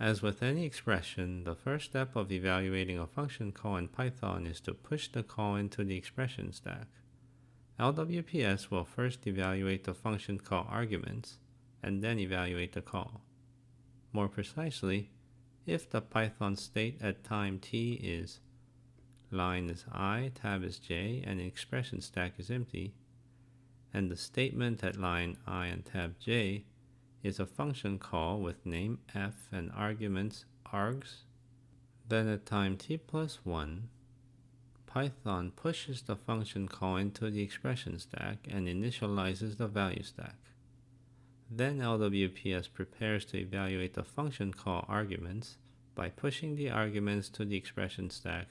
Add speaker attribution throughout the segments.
Speaker 1: As with any expression, the first step of evaluating a function call in Python is to push the call into the expression stack. LWPS will first evaluate the function call arguments, and then evaluate the call. More precisely, if the Python state at time t is line is I, tab is j, and the expression stack is empty, and the statement at line I and tab j is a function call with name f and arguments args, then at time t plus 1, Python pushes the function call into the expression stack and initializes the value stack. Then LWPS prepares to evaluate the function call arguments by pushing the arguments to the expression stack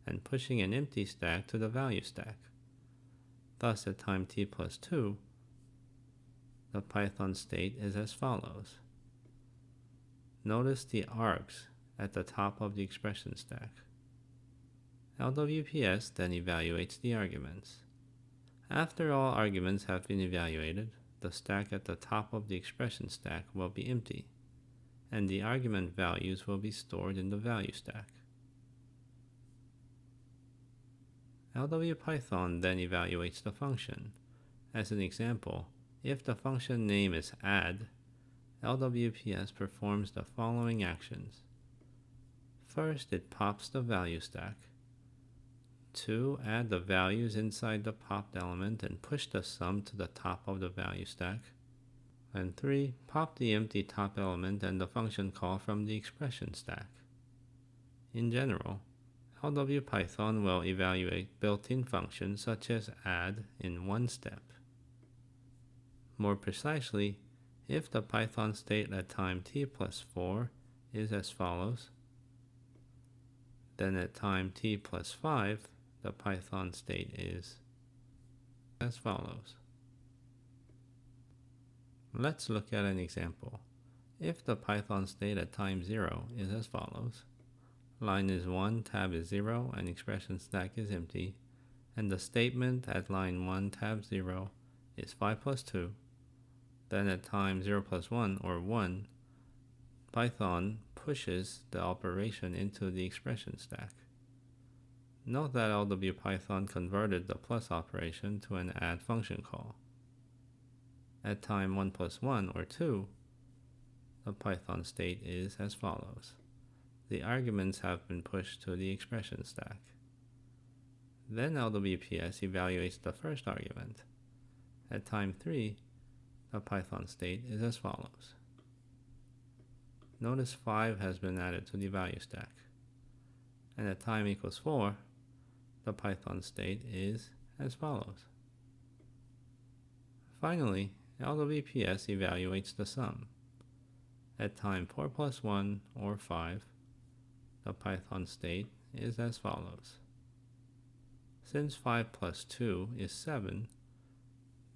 Speaker 1: and pushing an empty stack to the value stack. Thus, at time t plus 2, the Python state is as follows. Notice the args at the top of the expression stack. LWPS then evaluates the arguments. After all arguments have been evaluated, the stack at the top of the expression stack will be empty, and the argument values will be stored in the value stack. LWPython then evaluates the function. As an example, if the function name is add, LWPS performs the following actions. First, it pops the value stack. 2. Add the values inside the popped element and push the sum to the top of the value stack. And 3. Pop the empty top element and the function call from the expression stack. In general, LWPython will evaluate built-in functions such as add in one step. More precisely, if the Python state at time t plus 4 is as follows, then at time t plus 5, the Python state is as follows. Let's look at an example. If the Python state at time 0 is as follows, line is 1, tab is 0, and expression stack is empty, and the statement at line 1, tab 0 is 5 plus 2, then at time 0 plus 1, or 1, Python pushes the operation into the expression stack. Note that LWPython converted the plus operation to an add function call. At time 1 plus 1, or 2, the Python state is as follows. The arguments have been pushed to the expression stack. Then LWPS evaluates the first argument. At time 3, the Python state is as follows. Notice 5 has been added to the value stack. And at time equals 4, the Python state is as follows. Finally, LWPS evaluates the sum. At time 4 plus 1, or 5, the Python state is as follows. Since 5 plus 2 is 7,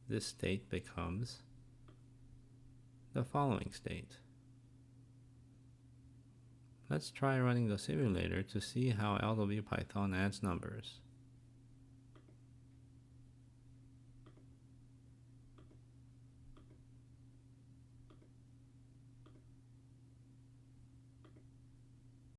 Speaker 1: this state becomes the following state. Let's try running the simulator to see how LWPython adds numbers.